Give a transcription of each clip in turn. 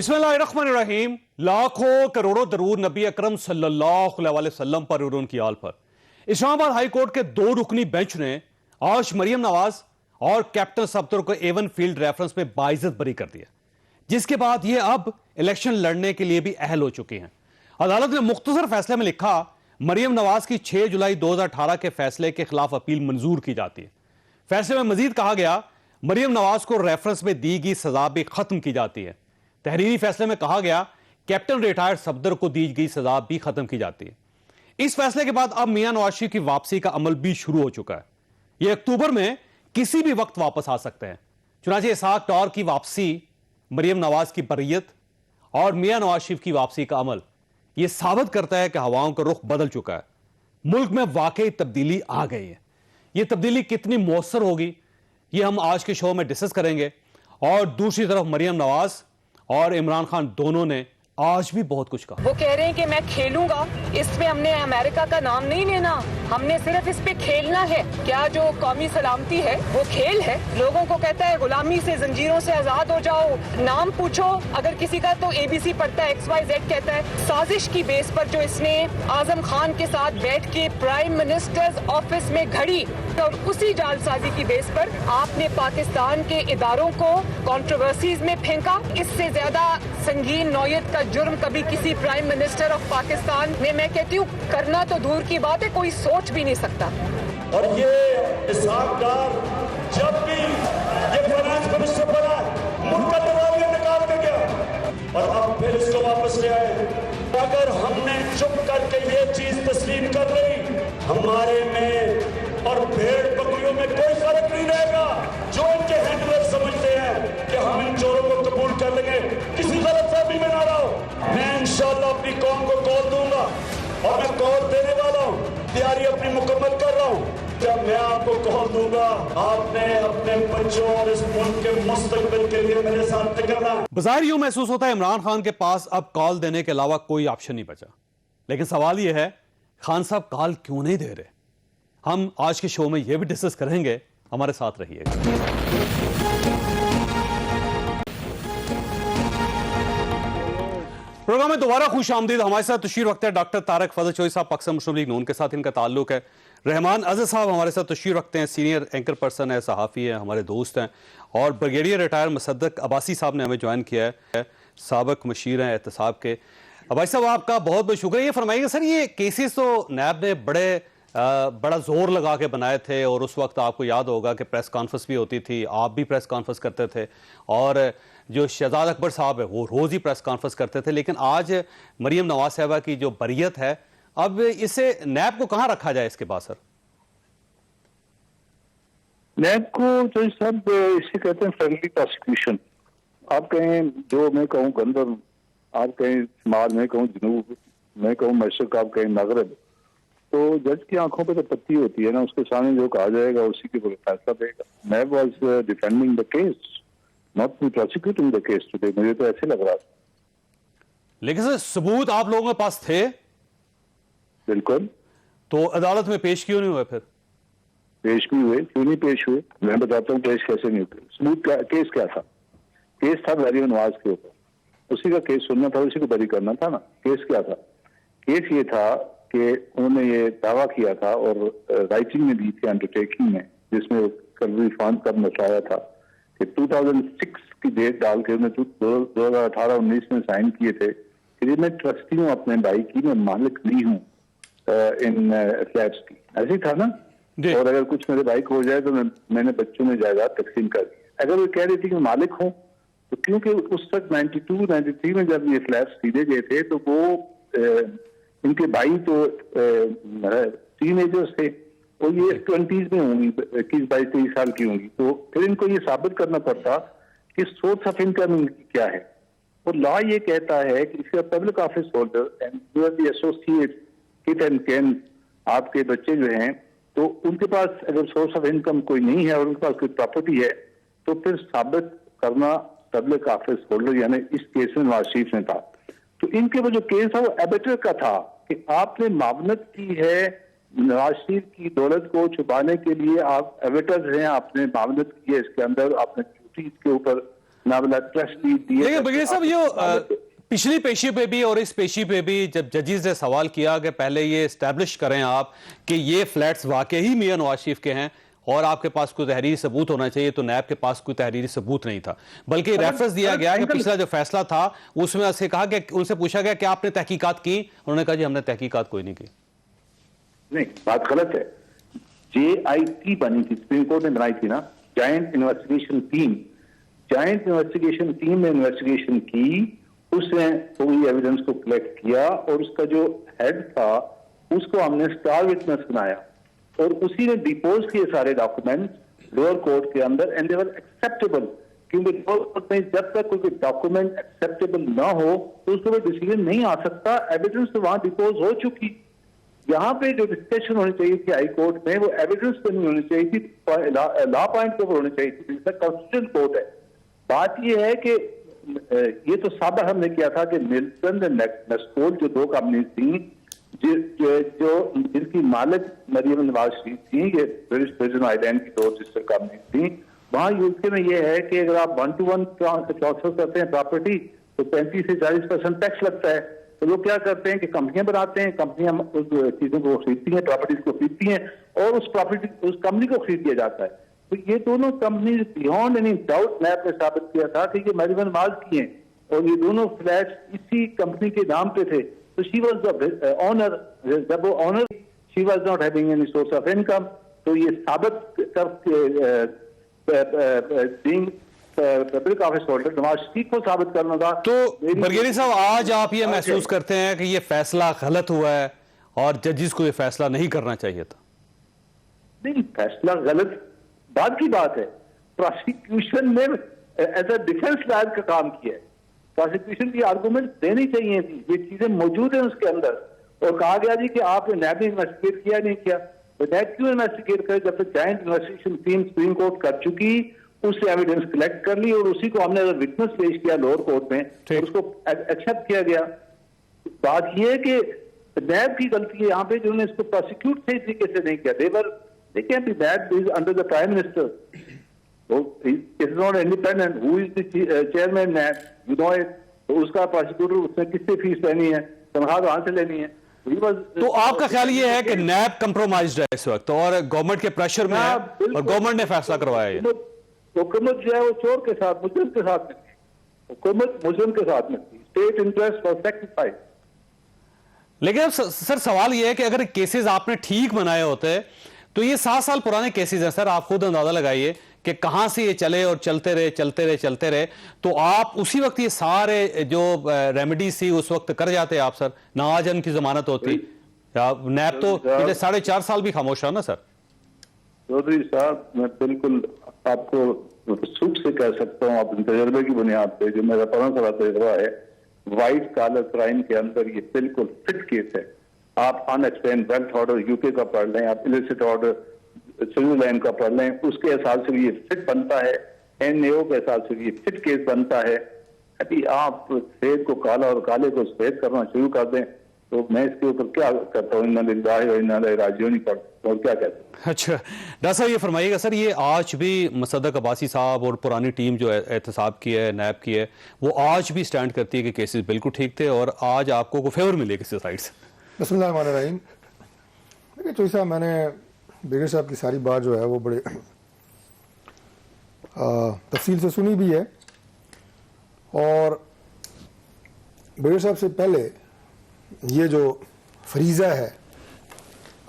बिस्मिल्लाहिर्रहमानिर्रहीम। लाखों करोड़ों दरूद नबी अकरम सल्लल्लाहु अलैहि वसल्लम पर और उनकी आल पर। इस्लामाबाद हाई कोर्ट के दो रुकनी बेंच ने आज मरियम नवाज और कैप्टन सफदर को एवन फील्ड रेफरेंस में बाइज्जत बरी कर दिया, जिसके बाद ये अब इलेक्शन लड़ने के लिए भी अहल हो चुकी हैं। अदालत ने मुख्तसर फैसले में लिखा, मरियम नवाज की 6 जुलाई 2018 के फैसले के खिलाफ अपील मंजूर की जाती है। फैसले में मजीद कहा गया, मरियम नवाज को रेफरेंस में दी गई सजा भी खत्म की जाती है। तहरीरी फैसले में कहा गया, कैप्टन रिटायर्ड सफदर को दी गई सजा भी खत्म की जाती है। इस फैसले के बाद अब मियां नवाज शरीफ की वापसी का अमल भी शुरू हो चुका है। यह अक्टूबर में किसी भी वक्त वापस आ सकते हैं। चुनांचे इसहाक डार की वापसी, मरियम नवाज की बरियत और मियां नवाज शरीफ की वापसी का अमल यह साबित करता है कि हवाओं का रुख बदल चुका है। मुल्क में वाकई तब्दीली आ गई है। यह तब्दीली कितनी मौसर होगी, यह हम आज के शो में डिस्कस करेंगे। और दूसरी तरफ मरियम नवाज और इमरान खान दोनों ने आज भी बहुत कुछ कहा। वो कह रहे हैं कि मैं खेलूंगा, इसमें हमने अमेरिका का नाम नहीं लेना, हमने सिर्फ इस पे खेलना है। क्या जो कौमी सलामती है वो खेल है? लोगों को कहता है गुलामी से, जंजीरों से आजाद हो जाओ। नाम पूछो अगर किसी का तो ABC पढ़ता है, XYZ कहता है। साजिश की बेस पर जो इसने आजम खान के साथ बैठ के प्राइम मिनिस्टर्स ऑफिस में घड़ी, तो उसी जालसाजी की बेस पर आपने पाकिस्तान के इदारों को कंट्रोवर्सीज में फेंका। इससे ज्यादा संगीन नौयत का जुर्म कभी किसी प्राइम मिनिस्टर ऑफ पाकिस्तान ने, मैं कहती हूँ, करना तो दूर की बात है, कोई सोच भी नहीं सकता। और ये इसहाक डार जब भी ये फाइनेंस मिनिस्टर बना, मुल्क का दरवाजा निकाल के गया और अब फिर इसको वापस ले आए। अगर हमने चुप करके ये चीज तस्लीम कर ली, हमारे में और भेड़ बकरियों में कोई फर्क नहीं रहेगा। जो इनके हैंडलर समझते हैं कि हम इन चोरों को कबूल कर लेंगे, किसी गलतफहमी में ना रहो। मैं इंशाअल्लाह अपनी कौम को कॉल दूंगा और मैं कॉल देने वाला हूँ, तैयारी अपनी मुकम्मल कर रहा हूँ। जब मैं आपको कॉल दूंगा, आपने अपने बच्चों और इस मुल्क के मुस्तकबिल के लिए मेरे साथ निकलना है। बज़ाहिर यूं महसूस होता है इमरान खान के पास अब कॉल देने के अलावा कोई ऑप्शन नहीं बचा। लेकिन सवाल यह है, खान साहब कॉल क्यों नहीं दे रहे? हम आज के शो में यह भी डिस्कस करेंगे। हमारे साथ रहिएगा। प्रोग्राम में दोबारा खुश आमदीद। हमारे साथ तशरीफ रखते हैं डॉक्टर तारक फजल चौधरी साहब, पाकिस्तान मुस्लिम लीग नून के साथ इनका ताल्लुक है। रहमान अज़हर साहब हमारे साथ तशरीफ रखते हैं, सीनियर एंकर पर्सन है, सहाफ़ी है, हमारे दोस्त हैं। और ब्रिगेडियर रिटायर मुसद्दक अब्बासी साहब ने हमें ज्वाइन किया है, साबिक मशीर हैं एहतसाब के। अब्बासी साहब आपका बहुत बहुत शुक्रिया। ये फरमाइएगा सर, ये केसेस तो नैब ने बड़ा जोर लगा के बनाए थे और उस वक्त आपको याद होगा कि प्रेस कॉन्फ्रेंस भी होती थी, आप भी प्रेस कॉन्फ्रेंस करते थे और जो शहजाद अकबर साहब है वो रोज ही प्रेस कॉन्फ्रेंस करते थे। लेकिन आज मरियम नवाज साहबा की जो बरियत है, अब इसे नैब को कहां रखा जाए इसके बाद? सर नैब को तो सब इसे कहते हैं फ्रेंडली प्रोसिक्यूशन। आप कहें जो मैं कहूँ गंदम, आप कहें शुमार, मैं कहूँ जनूब, मैं कहूँ मशरक, आप कहें मगरब, तो जज की आंखों पे तो पत्ती होती है ना, उसके सामने जो कहा जाएगा उसी के ऊपर फैसला देगा। NAB was defending the case, not prosecuting the case today. मुझे तो ऐसे लग रहा था। लेकिन सर सबूत आप लोगों के पास थे? बिल्कुल। तो अदालत में पेश क्यों नहीं हुए? फिर पेश भी हुए, क्यों नहीं पेश हुए? मैं बताता हूँ पेश कैसे नहीं हुए। सबूत क्या, केस क्या था? केस था मरियम नवाज के ऊपर, उसी का केस सुनना था, उसी को बरी करना था ना। केस क्या था? केस ये था कि उन्होंने ये दावा किया था और राइटिंग में दी थी अंडरटेकिंग में, जिसमें कर्जी फंड कब मचाया था कि 2006 की डेट डाल के उन्होंने 2018-19 में साइन किए थे कि मैं ट्रस्टी हूँ अपने भाई की, मैं मालिक नहीं हूँ इन फ्लैट्स की। ऐसे ही था ना। और अगर कुछ मेरे भाई को हो जाए तो मैंने बच्चों में जायदाद तकसीम कर दी। अगर वो कह रही थी कि मालिक हूँ, तो क्योंकि उस तक 92-93 में जब ये फ्लैट्स खरीदे गए थे तो वो इनके भाई तो टीनेजर्स थे और ये 20s में होंगी, 21-22-23 साल की होंगी। तो फिर इनको ये साबित करना पड़ता कि सोर्स ऑफ इनकम इनकी क्या है। और लॉ ये कहता है कि if you are public office holder and you are the associate kith and kin, आपके बच्चे जो हैं, तो उनके पास अगर सोर्स ऑफ इनकम कोई नहीं है और उनके पास कोई प्रॉपर्टी है, तो फिर साबित करना पब्लिक ऑफिस होल्डर, यानी इस केस में नवाज शरीफ ने था। तो इनके वो जो केस था वो एबेटर का था कि आपने मामलत की है नवाज शरीफ की दौलत को छुपाने के लिए, आप एबेटर हैं, आपने मामलत की है इसके अंदर, आपने ड्यूटी इसके ऊपर ना ब्लड टेस्ट दिए। लेकिन बगैर साहब ये पिछली पेशी पे भी और इस पेशी पे भी जब जजेस ने सवाल किया कि पहले ये एस्टैब्लिश करें आप कि ये फ्लैट्स वाकई ही मियां नवाज शरीफ के हैं और आपके पास कोई तहरीरी सबूत होना चाहिए, तो नैब के पास कोई तहरीरी सबूत नहीं था, बल्कि रेफरेंस दिया गया कि पिछला जो फैसला था उसमें उनसे कहा कि उनसे पूछा गया कि आपने तहकीकात की, उन्होंने कहा जी हमने तहकीकात कोई नहीं की। नहीं, बात गलत है। JIT बनी थी, सुप्रीम कोर्ट ने बनाई थी ना, joint investigation team. Joint investigation team ने इन्वेस्टिगेशन की, उसने पूरी एविडेंस को कलेक्ट किया और उसका जो हेड था उसको हमने स्टार विटनेस बनाया और उसी ने डिपोज किए सारे डॉक्यूमेंट्स लोअर कोर्ट के अंदर एंड दे वर एक्सेप्टेबल, क्योंकि लोअर कोर्ट में जब तक कोई डॉक्यूमेंट एक्सेप्टेबल ना हो तो उसको कोई डिसीजन नहीं आ सकता। एविडेंस तो वहां डिपोज हो चुकी। यहाँ पे जो डिस्कशन होनी चाहिए थी हाई कोर्ट में, वो एविडेंस पे नहीं होनी चाहिए थी, लॉ पॉइंट पे होनी चाहिए थी, जिसका कॉन्स्टिट्यूशन कोर्ट है। बात ये है कि ये तो साबित हमने किया था कि मिल्टन एंड नेस्कोल जो दो कंपनी थी जो जिनकी मालिक मरियम नवाज शरीफ थी, ये ब्रिटिश वर्जिन आइलैंड की दो सिस्टर कंपनी थी, वहां यूके में ये है कि अगर आप 1-to-1 ट्रांसफर करते हैं प्रॉपर्टी तो 35 से 40% टैक्स लगता है। तो लोग क्या करते हैं कि कंपनियां बनाते हैं, कंपनियां उस चीजों को खरीदती हैं, प्रॉपर्टीज को खरीदती हैं और उस कंपनी को खरीद दिया जाता है। तो ये दोनों कंपनी बियॉन्ड एनी डाउट नैब ने साबित किया था कि ये मरियम नवाज की हैं और ये दोनों फ्लैट्स इसी कंपनी के नाम पे थे। तो शी वाज द ओनर, जब वो owner she was not having any source of income. तो ये साबित कर being public office holder Nawaz Sharif को साबित करना था। तो बरगेरी साहब, आज आप ये महसूस करते हैं कि ये फैसला गलत हुआ है और जजेस को ये फैसला नहीं करना चाहिए था? नहीं, फैसला गलत बात की बात है। प्रोसिक्यूशन ने एज अ डिफेंस लॉयर का काम किया है। प्रोसिक्यूशन की आर्गुमेंट देनी चाहिए थी, ये चीजें मौजूद है उसके अंदर। और कहा गया जी कि आपने नैब ने इन्वेस्टिगेट किया नहीं किया, तो नैब क्यों इन्वेस्टिगेट करे जब तक joint investigation team supreme court कर चुकी, उससे एविडेंस कलेक्ट कर ली और उसी को हमने विटनेस पेश किया लोअर कोर्ट में और उसको एक्सेप्ट किया गया। बात यह है कि नैब की गलती है यहाँ पे, जिन्होंने इसको प्रोसिक्यूट सही तरीके से नहीं किया। देवर देखिए अभी NAB is under the prime minister, is not independent. Who is the chairman NAB, you know it. तो उसका प्रोसिक्यूटर उसने किससे फीस लेनी है, तनख्वाह कहां से लेनी है? तो आपका ख्याल ये है कि नैब कंप्रोमाइज्ड है इस वक्त और गवर्नमेंट के प्रेशर में है और गवर्नमेंट ने फैसला करवाया है? हुकूमत जो है वो चोर के साथ, मुजरिम के साथ में थी। हुकूमत मुजरिम के साथ में थी। State interest for sacrifice. लेकिन अब सर सवाल यह है कि अगर केसेस आपने ठीक बनाए होते तो ये 7 साल पुराने केसेस हैं सर, आप खुद अंदाजा लगाइए कि कहां से ये चले और चलते रहे। तो आप उसी वक्त ये सारे जो रेमेडीज थी उस वक्त कर जाते आप सर, ना आज उनकी जमानत होती। नैब तो पिछले 4.5 साल भी खामोश रहा ना सर। चौधरी साहब, मैं बिल्कुल आपको सूख से कह सकता हूँ अपने तजर्बे की बुनियाद पे, जो मेरा 15 साल तजर्बा है, व्हाइट कॉलर क्राइम के अंदर ये बिल्कुल फिट केस है। आप अनएक्सप्लेन वेल्थ ऑर्डर यूके का पढ़ लें, आप इलिसिट ऑर्डर स्विट्जरलैंड का पढ़ लें, उसके हिसाब से भी ये फिट बनता है। NAO के हिसाब से भी ये फिट केस बनता है। अभी आप सफेद को काला और काले को सफेद करना शुरू कर दें तो मैं इसके ऊपर क्या करता हूँ, इन्ना लिल्लाहि व इन्ना इलैहि राजिऊन और क्या कहता हूँ। अच्छा डॉक्टर साहब, ये फरमाइएगा सर, ये आज भी मुसद्दक अब्बासी साहब और पुरानी टीम जो एहतसाब की है, नैब की है, वो आज भी स्टैंड करती है कि केसेस बिल्कुल ठीक थे और आज आपको को फेवर मिले किसी साइड से? बिस्मिल्लाहिर्रहमानिर्रहीम। देखिए चौधरी साहब, मैंने बेगर साहब की सारी बात जो है वो बड़े तफसील से सुनी भी है और बेगर साहब से पहले ये जो फरीज़ा है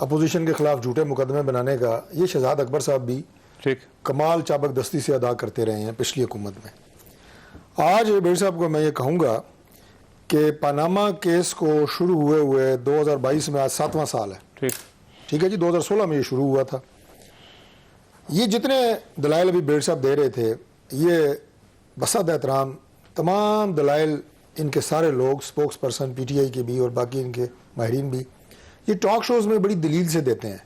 अपोजिशन के खिलाफ झूठे मुकदमे बनाने का, ये शहजाद अकबर साहब भी ठीक कमाल चाबक दस्ती से अदा करते रहे हैं पिछली हुकूमत में। आज बेगर साहब को मैं ये कहूँगा कि पनामा केस को शुरू हुए 2022 में आज 7वां साल है। ठीक है जी, 2016 में ये शुरू हुआ था। ये जितने दलाइल अभी बेगर साहब दे रहे थे, ये बसद एहतराम तमाम दलाइल इनके सारे लोग, स्पोक्स पर्सन PTI के भी और बाकी इनके माहिरीन भी, ये टॉक शोज़ में बड़ी दलील से देते हैं,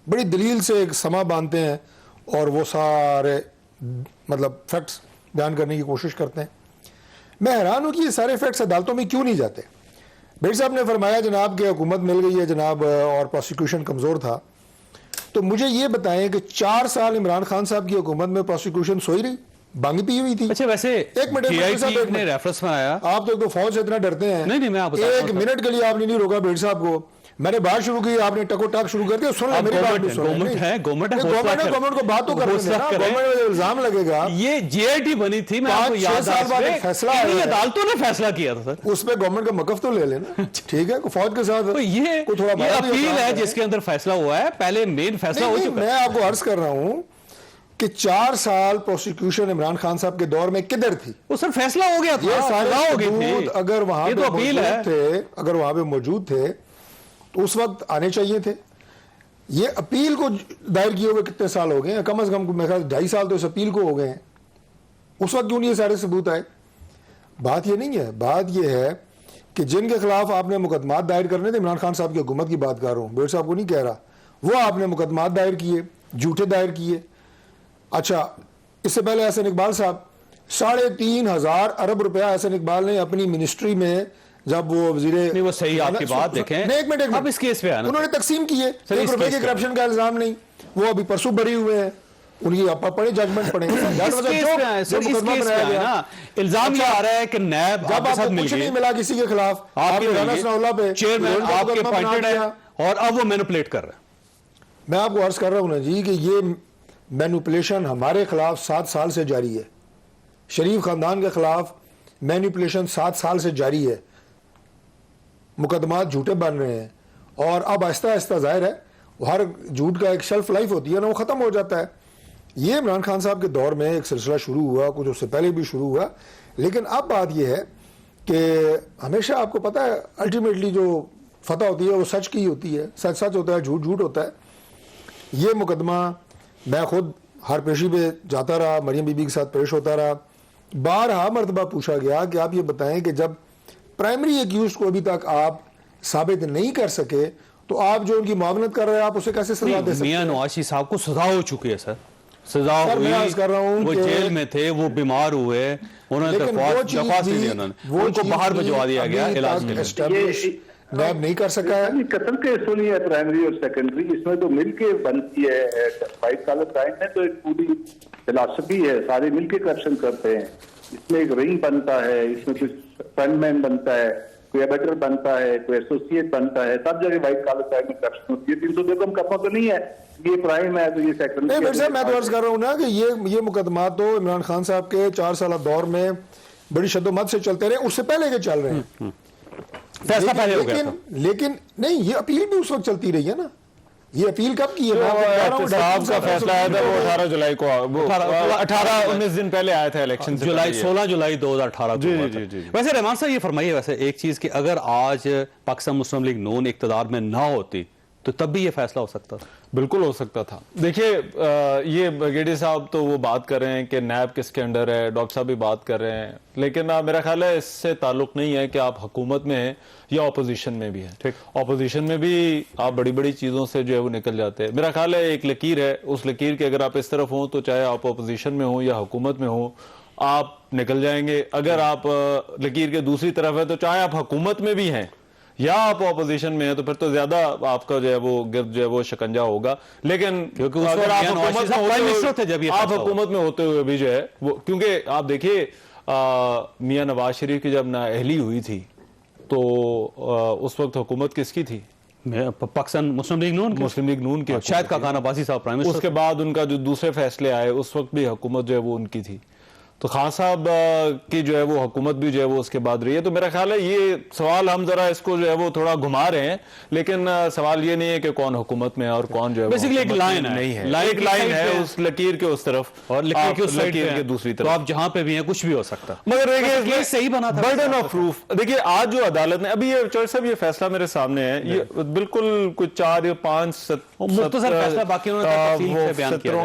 बड़ी दलील से एक समा बांधते हैं और वो सारे मतलब फैक्ट्स बयान करने की कोशिश करते हैं। मैं हैरान हूँ कि ये सारे फैक्ट्स अदालतों में क्यों नहीं जाते। बेगर साहब ने फरमाया जनाब कि हुकूमत मिल गई है जनाब और प्रोसिक्यूशन कमज़ोर था, तो मुझे ये बताएं कि 4 साल इमरान खान साहब की हुकूमत में प्रोसिक्यूशन सोई रही बांगी पी हुई थी। अच्छा, वैसे एक मिनट GIT ने रेफरेंस में आया, आप तो एक तो फौज से इतना डरते हैं। नहीं, मैं आपको बताता एक हूं, मिनट के लिए आपने नहीं रोका बेड़ साहब को। मैंने बात शुरू की, आपने टको टाक शुरू कर दिया। सुन ले, मेरी बात भी सुन ले। गवर्नमेंट है, गवर्नमेंट को बात तो करने देना। गवर्नमेंट में इल्जाम लगेगा। ये GIT बनी थी, मैं आपको 5-6 याद साल बाद है, फैसला आया है। अदालतों ने फैसला किया था सर। उस पे गवर्नमेंट का मकफ तो ले लेना, ठीक है। फौज के साथ तो ये अपील है जिसके अंदर फैसला हुआ है, पहले मेन फैसला हो चुका है। मैं आपको अर्ज कर रहा हूं कि 4 साल प्रोसिक्यूशन इमरान खान साहब के दौर में किधर थी? वो सर फैसला हो गया था, ये सारे सजा हो गई थी। सबूत अगर वहां पे अपील है। थे, अगर वहां पे मौजूद थे तो उस वक्त आने चाहिए थे। ये अपील को दायर किए हुए कितने साल हो गए हैं? कम से कम मेरे ख्याल 2.5 साल तो इस अपील को हो गए हैं। उस वक्त क्यों नहीं ये सारे सबूत आए? बात ये नहीं है, बात ये है कि जिनके खिलाफ आपने मुकदमात दायर करने थे, इमरान खान साहब की हुकूमत की बात कर रहा हूं, बेड़ साहब को नहीं कह रहा, वो आपने मुकदमात दायर किए, झूठे दायर किए। अच्छा, इससे पहले एहसन इकबाल साहब 3,500 अरब रुपया एहसन इकबाल ने अपनी मिनिस्ट्री में, जब वो वजीरे, नहीं वो सही आपकी बात देखें, एक मिनट अब इस केस पे आना, उन्होंने तकसीम किए, इस ₹1 केस के पे करप्शन का इल्जाम नहीं, वो अभी परसों भरी हुए हैं। उनकी आप पढ़े, जजमेंट पढ़े। इल्जाम ये आ रहा है कि नैब जब आपको कुछ नहीं मिला किसी के खिलाफ, आपने राना सनाउल्लाह पे चेयरमैन आपके अपॉइंटेड है और अब वो मैनिपुलेट कर रहे हैं। मैं आपको अर्ज कर रहा हूं ना जी कि ये मैनिपुलेशन हमारे खिलाफ 7 साल से जारी है। शरीफ खानदान के खिलाफ मैनिपुलेशन 7 साल से जारी है। मुकदमात झूठे बन रहे हैं और अब आहिस्ता आहिस्ता जाहिर है हर झूठ का एक शेल्फ लाइफ होती है ना, वो खत्म हो जाता है। ये इमरान खान साहब के दौर में एक सिलसिला शुरू हुआ, कुछ उससे पहले भी शुरू हुआ, लेकिन अब बात यह है कि हमेशा आपको पता है अल्टीमेटली जो फतह होती है वो सच की होती है, सच सच होता है, झूठ झूठ होता है। ये मुकदमा मैं खुद हर पेशी पे जाता रहा, मरियम बीबी के साथ पेश होता रहा, 12 मरतबा पूछा गया कि आप ये बताएं कि जब प्राइमरी एक्यूज को अभी तक आप साबित नहीं कर सके तो आप जो उनकी मुआवनत कर रहे हैं आप उसे कैसे सजा दे सकते हैं? मियां नवाज साहब को सजा हो चुकी है सर, सजा हुई, मैं अर्ज कर रहा हूं वो कि जेल में थे, वो बीमार हुए, उन्होंने दरख्वास्त नहीं दी, उनको बाहर भिजवा दिया गया इलाज के लिए। नैब नहीं कर सका है। कत्ल केस तो नहीं है प्राइमरी और सेकेंडरी, इसमें तो मिलके बनती है। वाइट कॉलर क्राइम में तो एक पूरी फिलॉसफी है, सारे मिलके करप्शन करते हैं। इसमें एक रिंग बनता है, इसमें कुछ फ्रंटमैन बनता है, कोई एबेटर बनता है, कोई एसोसिएट बनता है, तब जाके वाइट कॉलर क्राइम में करप्शन होती है। 302 को हम करना तो नहीं है, ये क्राइम है तो ये सेकंड। नहीं बेटा साहब, मैं तो अर्ज कर रहा हूँ ना कि ये मुकदमा तो इमरान खान साहब के 4 साल दौर में बड़ी शद्दोमत से चलते रहे, उससे पहले के चल रहे हैं। फैसला पहले हो गया था। लेकिन नहीं, ये अपील भी उस वक्त चलती रही है ना। ये अपील कब की है? साहब का फैसला आया था वो 18 जुलाई को, 18-19 दिन पहले आया था इलेक्शन से, 16 जुलाई 2018 को। वैसे रहमान साहब ये फरमाइए वैसे एक चीज कि अगर आज पाकिस्तान मुस्लिम लीग नून इक्तदार में ना होती तो तब भी ये फैसला हो सकता था? बिल्कुल हो सकता था। देखिए ये बगेड़ी साहब तो वो बात कर रहे हैं कि नैब किसके अंडर है, डॉक्टर साहब भी बात कर रहे हैं, लेकिन मेरा ख्याल है इससे ताल्लुक नहीं है कि आप हुकूमत में हैं या ऑपोजिशन में भी है। ऑपोजिशन में भी आप बड़ी बड़ी चीजों से जो है वो निकल जाते हैं। मेरा ख्याल है एक लकीर है, उस लकीर के अगर आप इस तरफ हो तो चाहे आप ऑपोजिशन में हो या हुकूमत में हो आप निकल जाएंगे। अगर आप लकीर के दूसरी तरफ है तो चाहे आप हुकूमत में भी हैं या आप ऑपोजिशन में है तो फिर तो ज्यादा आपका जो है वो गिर्द जो है वो शिकंजा होगा। लेकिन क्योंकि अगर आप हुकूमत में होते हुए भी जो है वो, क्योंकि आप देखिए मियां नवाज शरीफ की जब नाअहली हुई थी तो उस वक्त हुकूमत किसकी थी? पाकिस्तान मुस्लिम लीग नून की, शायद खान अब्बासी साहब प्राइम मिनिस्टर। उसके बाद उनका जो दूसरे फैसले आए उस वक्त भी हुकूमत जो है वो उनकी थी, तो खान साहब की जो है वो हुकूमत भी जो है वो उसके बाद रही है। तो मेरा ख्याल है ये सवाल हम जरा इसको जो है वो थोड़ा घुमा रहे हैं, लेकिन सवाल ये नहीं है कि कौन हुकूमत में है और कौन जो है बेसिकली एक लाइन नहीं है, एक लाइन है उस लकीर के उस तरफ और लकीर के उस लकीर के दूसरी तरफ, तो आप जहां पे भी हैं कुछ भी हो सकता। मगर देखिए सही बना था बर्डन ऑफ प्रूफ। देखिए आज जो अदालत ने अभी ये चौधरी साहब ये फैसला मेरे सामने है, ये बिल्कुल कुछ 4 या 5 सत्रों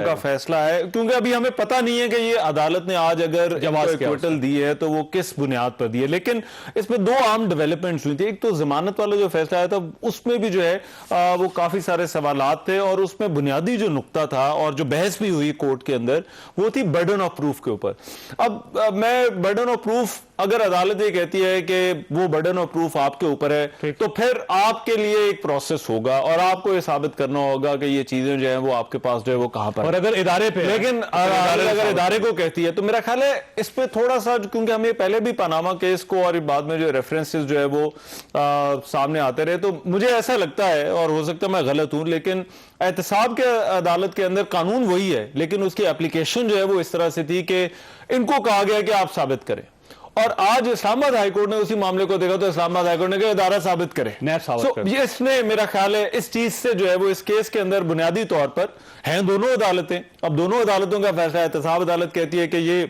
का फैसला है, क्योंकि अभी हमें पता नहीं है कि ये अदालत ने आज अगर इक्विटल दी है तो वो किस बुनियाद पर दी है। लेकिन इसमें 2 आम डेवलपमेंट्स हुई थी। एक तो जमानत वाला जो फैसला आया था उसमें भी जो है वो काफी सारे सवालात थे और उसमें बुनियादी जो नुक्ता था और जो बहस भी हुई कोर्ट के अंदर वो थी बर्डन ऑफ प्रूफ के ऊपर। अब मैं बर्डन ऑफ प्रूफ अगर अदालत ये कहती है कि वो बर्डन ऑफ प्रूफ आपके ऊपर है, तो फिर आपके लिए एक प्रोसेस होगा और आपको ये साबित करना होगा कि ये चीजें जो है वो आपके पास जो है वो कहां पर, और अगर इदारे पे, लेकिन अगर इदारे को कहती है तो मेरा ख्याल है इस पे थोड़ा सा, क्योंकि हमें पहले भी पनामा केस को और बाद में जो रेफरेंसेस जो है वो सामने आते रहे, तो मुझे ऐसा लगता है, और हो सकता है मैं गलत हूं, लेकिन एहतसाब के अदालत के अंदर कानून वही है, लेकिन उसकी एप्लीकेशन जो है वो इस तरह से थी कि इनको कहा गया कि आप साबित करें। और आज इस्लामाबाद हाईकोर्ट ने उसी मामले को देखा तो इस्लामाबाद हाईकोर्ट ने कहा इदारा साबित करे, नैब साबित करे। ये इसने मेरा ख्याल है इस चीज से जो है वो इस केस के अंदर बुनियादी तौर पर हैं दोनों अदालतें। अब दोनों अदालतों का फैसला, एहतसाब अदालत कहती है कि ये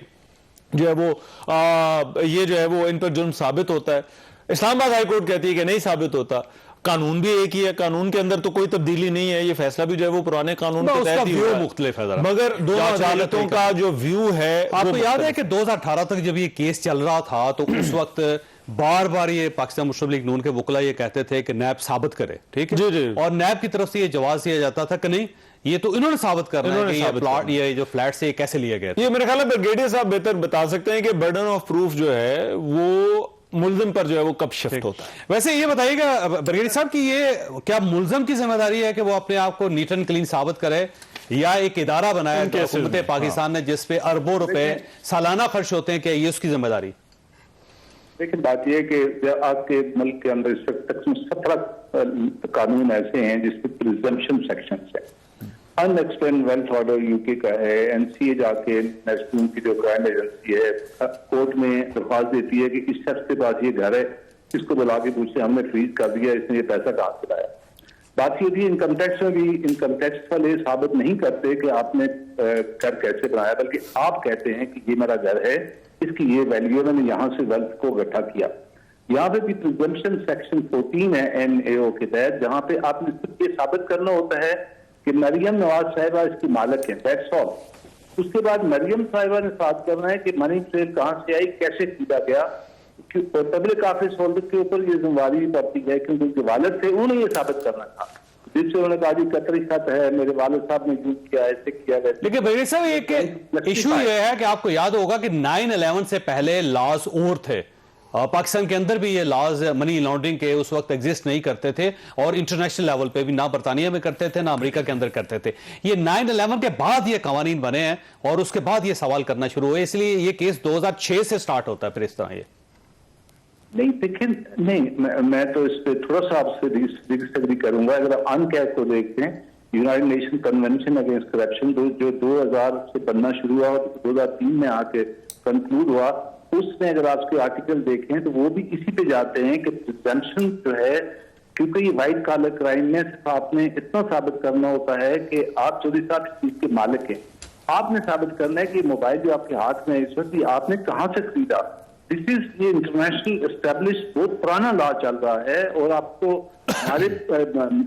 जो है वो ये जो है वो इन पर जुर्म साबित होता है, इस्लामाबाद हाईकोर्ट कहती है कि नहीं साबित होता। कानून भी एक ही है, कानून के अंदर तो कोई तब्दीली नहीं है, ये फैसला भी जो है वो पुराने कानून के तहत ही हुआ है। मुख्तलिफ है जरा, मगर दोनों अदालतों का जो व्यू है, आपको याद है कि 2018 तक जब ये केस चल रहा था तो उस वक्त बार बार ये पाकिस्तान मुस्लिम लीग नून के वकला ये कहते थे कि नैब साबित करे, ठीक है जी जी, और नैब की तरफ से ये जवाब दिया जाता था कि नहीं, ये तो इन्होंने साबित करना है कि ये प्लॉट, ये जो फ्लैट से कैसे लिया गया। ये मेरे ख्याल में ब्रिगेडियर साहब बेहतर बता सकते हैं कि बर्डन ऑफ प्रूफ जो है वो मुल्जिम पर जो है वो कब शिफ्ट होता है। वैसे ये बताइएगा ब्रिगेडियर साहब कि ये क्या मुल्जिम की जिम्मेदारी है कि वो अपने आप को नीट एंड क्लीन साबित करे, या एक इदारा बनाया हुकूमत पाकिस्तान ने जिसपे अरबों रुपए सालाना खर्च होते हैं, क्या ये उसकी जिम्मेदारी? लेकिन बात यह है कि आपके मुल्क के अंदर इस वक्त तक 17 कानून ऐसे हैं जिसमें प्रिजम्पशन सेक्शंस है। अनएक्सप्लेन वेल्थ ऑर्डर यूके का है, एनसीए जाके नेशनल की जो क्राइम एजेंसी है कोर्ट में दरख्वास्त देती है कि इस शख्स के पास ये घर है, इसको बुला के पूछते हमने फ्रीज कर दिया, इसने ये पैसा कहाँ से लाया। बात ये थी इनकम टैक्स में भी इनकम टैक्स वाले साबित नहीं करते कि आपने घर कैसे बनाया, बल्कि आप कहते हैं कि ये मेरा घर है, इसकी ये वैल्यू, मैंने यहाँ से वेल्थ को इकट्ठा किया। यहाँ पे भी प्रिजम्पशन सेक्शन 14 है NAO के तहत, जहाँ पे आपने सिर्फ ये साबित करना होता है कि मरियम नवाज साहिबा इसकी मालिक है, दैट्स ऑल। उसके बाद मरियम साहिबा ने साबित करना है कि मनी ट्रेल कहाँ से आई, कैसे खरीदा गया, पब्लिक ऑफिस होल्डर के ऊपर ये जिम्मेवारी भी पड़ती है क्योंकि उनके वालिद थे, उन्हें ये साबित करना था, जिससे उन्होंने कहा जी कतरी खत है, मेरे वालिद साहब ने यूज किया, ऐसे किया वैसे। लेकिन ब्रिगेडियर साहब एक इशू ये है कि आपको याद होगा कि 9/11 से पहले लॉज और थे, पाकिस्तान के अंदर भी ये लॉज मनी लॉन्ड्रिंग के उस वक्त एग्जिस्ट नहीं करते थे, और इंटरनेशनल लेवल पे भी ना बरतानिया में करते थे ना अमेरिका के अंदर करते थे। ये 9/11 के बाद ये कवानीन बने हैं और उसके बाद ये सवाल करना शुरू हुए, इसलिए ये केस 2006 से स्टार्ट होता है। फिर इस तरह ये नहीं, लेकिन नहीं, मैं तो इस पे थोड़ा सा आपसे डिसएग्री करूंगा। अगर आप अनकैद को देखते हैं, United nation convention against corruption जो 2000 से बनना शुरू हुआ और 2003 में आके कंक्लूड हुआ, उसमें अगर आप उसके आर्टिकल देखें तो वो भी इसी पे जाते हैं कि प्रिजम्पशन जो है, क्योंकि ये व्हाइट कॉलर क्राइम में सिर्फ आपने इतना साबित करना होता है कि आप चौधरी साहब इस चीज के मालिक हैं, आपने साबित करना है कि मोबाइल जो आपके हाथ में है इस वक्त, आपने कहाँ से खरीदा। दिस इज ये इंटरनेशनल एस्टेब्लिश बहुत पुराना लॉ चल रहा है, और आपको हमारे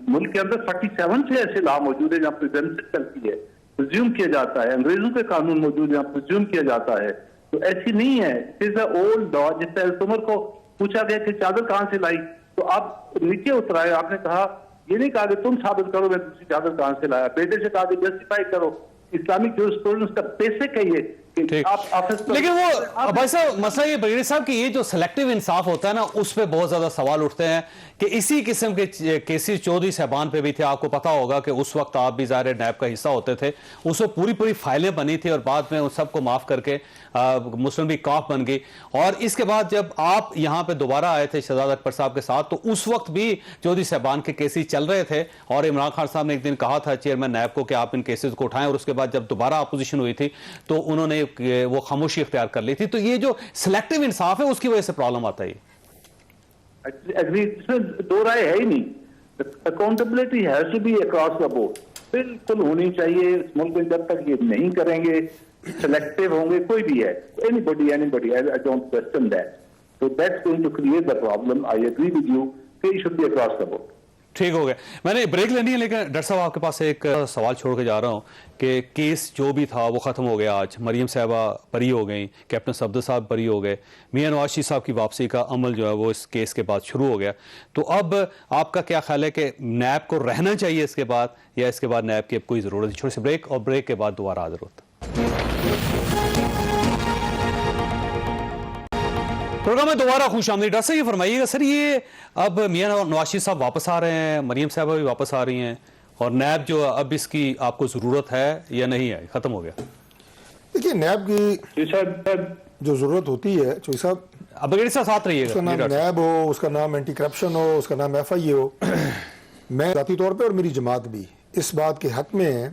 मुल्क के अंदर 47 से ऐसे लॉ मौजूद है जहाँ प्रिजम्पशन चलती है, प्रिज्यूम किया जाता है। अंग्रेजों के कानून मौजूद है जहाँ प्रिज्यूम किया जाता है, तो ऐसी नहीं है। It is a old law. जिस तरह उमर को पूछा गया कि चादर कहाँ से लाई, तो आप नीचे उतराए, आपने कहा ये नहीं कहा कि तुम साबित करो मैं दूसरी चादर कहाँ से लाया, बेटे से कहा कि जस्टिफाई करो। इस्लामिक जूरिस्प्रूडेंस का बेसिक है ये कि आप ऑफिस। लेकिन वो भाई साहब मसला ये ब्रिगेडियर साहब कि ये जो सिलेक्टिव इंसाफ होता है ना, उस पर बहुत ज्यादा सवाल उठते हैं कि इसी किस्म के केसेस चौधरी साहबान पे भी थे। आपको पता होगा कि उस वक्त आप भी ज़ाहिर नैब का हिस्सा होते थे, उसमें पूरी फाइलें बनी थी और बाद में उन सबको माफ करके मुस्लिम लीग कॉफ बन गई। और इसके बाद जब आप यहाँ पे दोबारा आए थे शहजाद अकबर साहब के साथ, तो उस वक्त भी चौधरी साहबान के केसेस चल रहे थे, और इमरान खान साहब ने एक दिन कहा था चेयरमैन नैब को कि आप इन केसेस को उठाएं, और उसके बाद जब दोबारा अपोजिशन हुई थी तो उन्होंने वो खामोशी इख्तियार कर ली थी। तो ये जो सिलेक्टिव इंसाफ है उसकी वजह से प्रॉब्लम आता है। दो राय है ही नहीं। Accountability has to be across the board, बिल्कुल होनी चाहिए। इस मुल्क में जब तक ये नहीं करेंगे, सिलेक्टिव होंगे, कोई भी है, anybody I don't question that, so that's going to create the problem. I agree with you कि it should be across the board. ठीक हो गया, मैंने ब्रेक लेनी है, लेकिन डॉक्टर साहब आपके पास एक सवाल छोड़ के जा रहा हूं कि केस जो भी था वो खत्म हो गया। आज मरियम साहबा बरी हो गई, कैप्टन सफदर साहब बरी हो गए, मियां नवाज शरीफ साहब की वापसी का अमल जो है वो इस केस के बाद शुरू हो गया। तो अब आपका क्या ख्याल है कि नैब को रहना चाहिए इसके बाद, या इसके बाद नैब की अब कोई जरूरत है? छोटे से ब्रेक, और ब्रेक के बाद दोबारा हाजिर होता। प्रोग्राम में दोबारा खुश आमदीद। डॉक्टर साहब ये फरमाइएगा सर, ये अब मियां नवाज शरीफ साहब वापस आ रहे हैं, मरियम साहबा भी वापस आ रही हैं, और नैब जो अब इसकी आपको जरूरत है या नहीं है, खत्म हो गया? देखिए, नैब की जो जरूरत होती है चौधरी साहब, अब बगैर साथ रहिएगा, उसका नाम नैब हो, उसका नाम एंटी करप्शन हो, उसका नाम FIA हो, मैं ज़ाती तौर पे और मेरी जमात भी इस बात के हक में है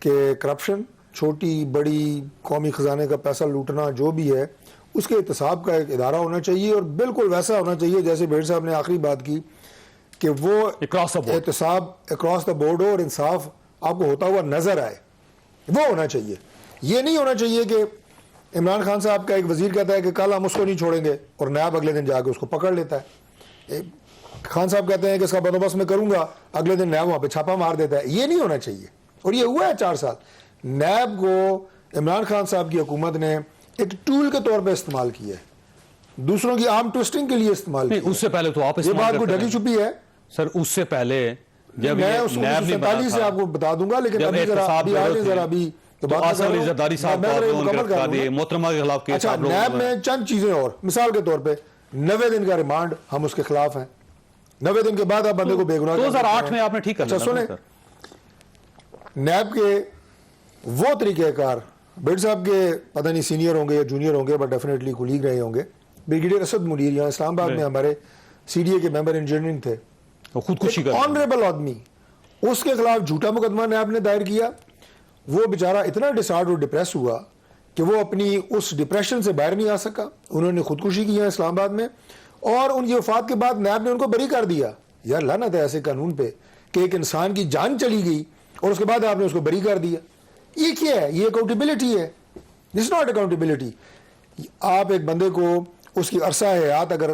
कि करप्शन, छोटी बड़ी कौमी खजाने का पैसा लूटना जो भी है, उसके एहतसाब का एक इदारा होना चाहिए, और बिल्कुल वैसा होना चाहिए जैसे बेड़ साहब ने आखिरी बात की कि वो एहतसाब अक्रॉस द बोर्ड हो और इंसाफ आपको होता हुआ नजर आए, वो होना चाहिए। ये नहीं होना चाहिए कि इमरान खान साहब का एक वजीर कहता है कि कल हम उसको नहीं छोड़ेंगे और नैब अगले दिन जाके उसको पकड़ लेता है। खान साहब कहते हैं कि इसका बंदोबस्त मैं करूंगा, अगले दिन नैब वहां पे छापा मार देता है। ये नहीं होना चाहिए, और ये हुआ है 4 साल। नैब को इमरान खान साहब की हुकूमत ने एक टूल के तौर पे इस्तेमाल किया है, दूसरों की आर्म ट्विस्टिंग के लिए इस्तेमाल किया। उससे पहले तो आप ये बात को ढकी छुपी है सर, उससे पहले जब मैं उसको 1947 से आपको बता दूंगा, लेकिन अभी जरा अभी तो बात जरदारी साहब मोहतरमा के खिलाफ केस। अच्छा, नैब में चंद चीजें और, मिसाल के तौर पे 90 दिन का रिमांड हम उसके खिलाफ हैं। 90 दिन के बाद आप बंदे को बेगुनाह 2008 में आपने ठीक कर लिया। अच्छा सुने, नैब के वो तरीकेकार, बेड साहब के पता नहीं सीनियर होंगे या जूनियर होंगे, बट डेफिनेटली कुलीग रहे होंगे, ब्रिगेडियर असद मुनीर यहाँ इस्लामाबाद में हमारे CDA के मेंबर इंजीनियरिंग थे, खुदकुशी कर ऑनरेबल आदमी, उसके खिलाफ झूठा मुकदमा नैब ने दायर किया। वो बेचारा इतना डिसऑर्डर और डिप्रेस हुआ कि वो अपनी उस डिप्रेशन से बाहर नहीं आ सका, उन्होंने खुदकुशी की है इस्लामाबाद में, और उनकी वफात के बाद नैब ने उनको बरी कर दिया। यार लानत है ऐसे कानून पे कि एक इंसान की जान चली गई और उसके बाद आपने उसको बरी कर दिया। ये क्या है? ये अकाउंटेबिलिटी है? This not accountability. आप एक बंदे को उसकी अरसा हयात अगर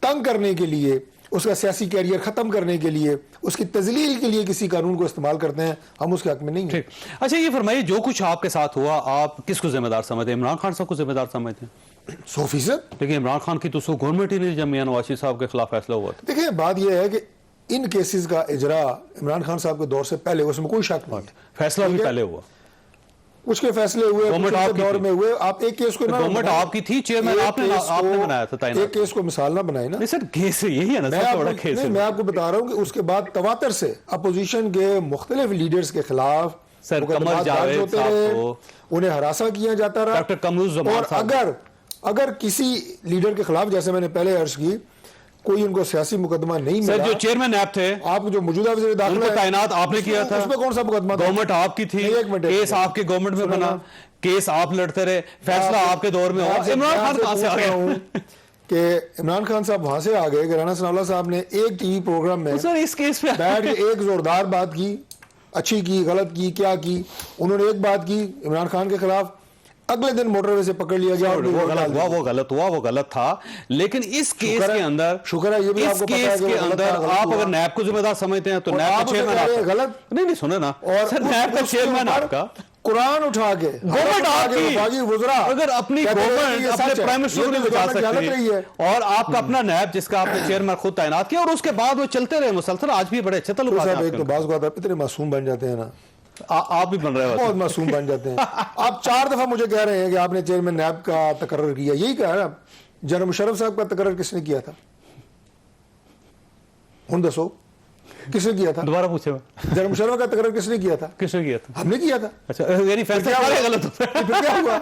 तंग करने के लिए, उसका सियासी कैरियर खत्म करने के लिए, उसकी तजलील के लिए किसी कानून को इस्तेमाल करते हैं, हम उसके हक में नहीं हैं। अच्छा ये फरमाइए, जो कुछ आपके साथ हुआ आप किसको जिम्मेदार समझते हैं? इमरान खान साहब को जिम्मेदार समझते हैं? 100%। लेकिन इमरान खान की तो सो गवर्नमेंट ही नहीं जब मियां नवाज शरीफ साहब के खिलाफ फैसला हुआ था। देखिए, बात यह है कि इन केसेस का इजरा इमरान खान साहब के दौर से पहले, उसमें कोई शक नहीं है, फैसला भी पहले हुआ, उसके फैसले हुए गवर्नमेंट आपके दौर में हुए। आप एक केस को गवर्नमेंट आपकी थी, चेयरमैन आपने बनाया था, एक केस को मिसाल ना बनाए ना। नहीं सर, केस यही है ना, बड़ा केस है। मैं आपको बता रहा हूँ कि उसके बाद तवातर से अपोजिशन के मुख्तलिफ लीडर्स के खिलाफ सर कमर जावेद साहब को उन्हें हरासा किया जाता रहा। डॉक्टर कमरुज़्ज़मान और अगर किसी लीडर के खिलाफ, जैसे मैंने पहले अर्ज की, कोई उनको सियासी मुकदमा नहीं मिला, जो चेयरमैन नैब थे, आप जो मौजूदा वज़ीर दाखिला तैनात आपने किया था, उसमें कौन सा मुकदमा? गवर्नमेंट आपकी थी, केस आपके गवर्नमेंट में बना, केस आप लड़ते रहे, फैसला आपके दौर में हुआ। इमरान खान कहां से आ गए? कि इमरान खान साहब वहां से आ गए कि राना सनाउल्लाह साहब ने एक टीवी प्रोग्राम में सर इस केस पे बैठ के एक जोरदार बात की, अच्छी की, गलत की, क्या की। उन्होंने एक बात की इमरान खान के खिलाफ, अगले दिन मोटरवे से पकड़ लिया गया। वो गलत था। लेकिन इस केस के अंदर, शुक्र है ये भी आपको पता है कि आप अगर नैब को जिम्मेदार समझते हैं तो नैब का चेयरमैन गलत नहीं सुने ना, और नैब का चेयरमैन आपका कुरान उठा के गवर्नमेंट आपकी वुज़रा अगर अपनी गवर्नमेंट अपने प्राइम मिनिस्टर को नहीं बचा सकती है, और आपका अपना नैब जिसका आपने चेयरमैन खुद तैनात किया, और उसके बाद वो चलते रहे मुसलसल, आज भी बड़े अच्छे तल्लुकात हैं। एक तो बाज़ बात आप इतने मासूम बन जाते हैं ना, आप भी बन रहे हो, बहुत मासूम बन जाते हैं। आप 4 दफा मुझे कह रहे हैं कि आपने चेयरमैन नैब का तकर्रर किया, यही कहा ना। जनरल मुशर्रफ साहब का तकर्रर किसने किया था? उन दसो किसने किया था? दोबारा पूछे। जनरल मुशर्रफ का तकर्रर किसने किया था? किसने किया था? हमने किया था। अच्छा, यानी फैसला गलत होता है? फिर क्या हुआ?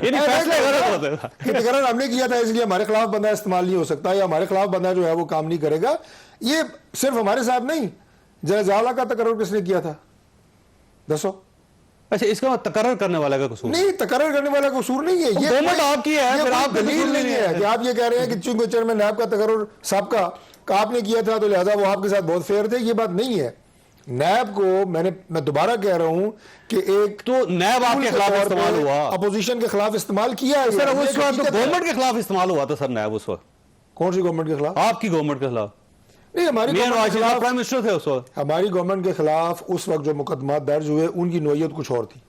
यानी फैसला गलत होता है। तकर्रर हमने किया था, इसलिए हमारे खिलाफ बंदा इस्तेमाल नहीं हो सकता, या हमारे खिलाफ बंदा जो है वो काम नहीं करेगा। ये सिर्फ हमारे साथ नहीं, जनरल ज़ावला का तकर्रर किसने किया था? दसो। अच्छा, इसका तकर्रर करने वाला का कसूर नहीं, तकर्रर करने वाला कसूर नहीं है, ये गवर्नमेंट आपकी है, फिर आप दलील नहीं है कि आप ये कह रहे हैं कि चूंकि चेयरमैन नैब का तकर्रर साहब का आपने किया था तो लिहाजा वो आपके साथ बहुत फेयर थे। ये बात नहीं है। नैब को मैं दोबारा कह रहा हूं कि एक तो नैब आपके खिलाफ इस्तेमाल हुआ, अपोजिशन के खिलाफ इस्तेमाल किया है सर, उस वक्त तो गवर्नमेंट के खिलाफ इस्तेमाल हुआ था सर नैब उस वक्त। कौन सी गवर्नमेंट के खिलाफ? आपकी गवर्नमेंट के खिलाफ नहीं, हमारी प्राइम मिनिस्टर थे उस वक्त। हमारी गवर्नमेंट के खिलाफ उस वक्त जो मुकदमा दर्ज हुए उनकी नोयत कुछ और थी।